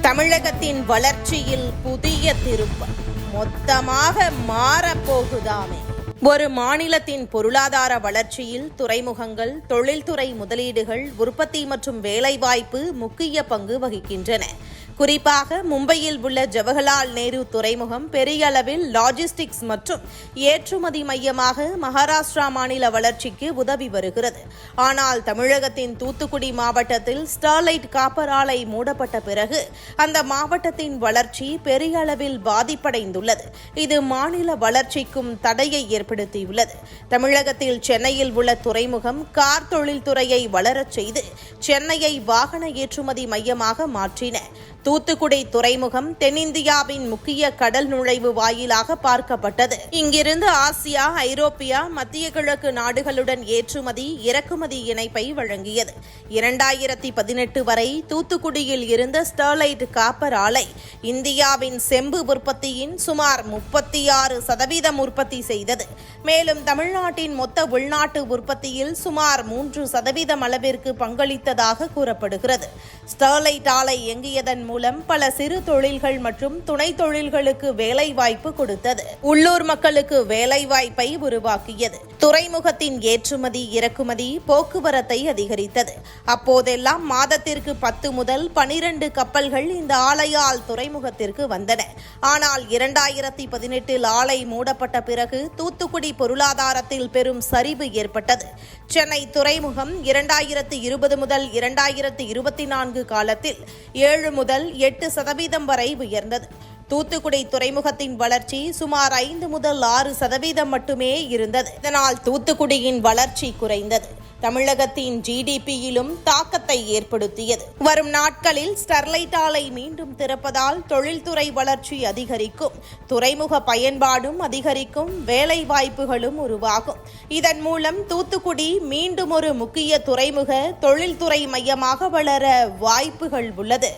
தமிழகத்தின் வளர்ச்சியில் புதிய திருப்பம் மொத்தமாக மாறப்போகுதாமே. ஒரு மாநிலத்தின் பொருளாதார வளர்ச்சியில் துறைமுகங்கள், தொழில்துறை முதலீடுகள், உற்பத்தி மற்றும் வேலைவாய்ப்பு முக்கிய பங்கு வகிக்கின்றன. குறிப்பாக மும்பையில் உள்ள ஜவஹர்லால் நேரு துறைமுகம் பெரிய அளவில் லாஜிஸ்டிக்ஸ் மற்றும் ஏற்றுமதி மையமாக மகாராஷ்டிரா மாநில வளர்ச்சிக்கு உதவி வருகிறது. ஆனால் தமிழகத்தின் தூத்துக்குடி மாவட்டத்தில் ஸ்டெர்லைட் காப்பர் ஆலை மூடப்பட்ட பிறகு அந்த மாவட்டத்தின் வளர்ச்சி பெரிய அளவில் பாதிப்படைந்துள்ளது. இது மாநில வளர்ச்சிக்கும் தடையை ஏற்படுத்தியுள்ளது. தமிழகத்தில் சென்னையில் உள்ள துறைமுகம் கார் தொழில்துறையை வளரச் செய்து சென்னையை வாகன ஏற்றுமதி மையமாக மாற்றின. தூத்துக்குடி துறைமுகம் தென்னிந்தியாவின் முக்கிய கடல் நுழைவு வாயிலாக பார்க்கப்பட்டது. இங்கிருந்து ஆசியா, ஐரோப்பியா, மத்திய கிழக்கு நாடுகளுடன் ஏற்றுமதி, இறக்குமதி இணைப்பை வழங்கியது. 2018 வரை தூத்துக்குடியில் இருந்த ஸ்டெர்லைட் காப்பர் ஆலை இந்தியாவின் செம்பு உற்பத்தியின் சுமார் 36% உற்பத்தி செய்தது. மேலும் தமிழ்நாட்டின் மொத்த உள்நாட்டு உற்பத்தியில் சுமார் 3% அளவிற்கு பங்களித்ததாக கூறப்படுகிறது. ஸ்டெர்லைட் ஆலை இயங்கியதன் மூலம் பல சிறு தொழில்கள் மற்றும் துணை தொழில்களுக்கு வேலை வாய்ப்பு கொடுத்தது. உள்ளூர் மக்களுக்கு வேலை வாய்ப்பை உருவாக்கியது. துறைமுகத்தின் ஏற்றுமதி, இறக்குமதி, போக்குவரத்தை அதிகரித்தது. அப்போதெல்லாம் மாதத்திற்கு 10 முதல் 12 கப்பல்கள் இந்த ஆலையால் துறைமுகத்திற்கு வந்தன. ஆனால் 2018 ஆலை மூடப்பட்ட பிறகு தூத்துக்குடி பொருளாதாரத்தில் பெரும் சரிவு ஏற்பட்டது. சென்னை துறைமுகம் 2020 முதல் 2024 காலத்தில் 7 முதல் 8% வரை உயர்ந்தது. தூத்துக்குடி துறைமுகத்தின் வளர்ச்சி சுமார் 5 முதல் 6% மட்டுமே இருந்தது. இதனால் தூத்துக்குடியின் வளர்ச்சி குறைந்தது. தமிழகத்தின் ஜிடிபியிலும் தாக்கத்தை ஏற்படுத்தியது. வரும் நாட்களில் ஸ்டெர்லைட் ஆலை மீண்டும் திறப்பதால் தொழில்துறை வளர்ச்சி அதிகரிக்கும், துறைமுக பயன்பாடும் அதிகரிக்கும், வேலை வாய்ப்புகளும் உருவாகும். இதன் மூலம் தூத்துக்குடி மீண்டும் ஒரு முக்கிய துறைமுக தொழில்துறை மையமாக வளர வாய்ப்புகள் உள்ளது.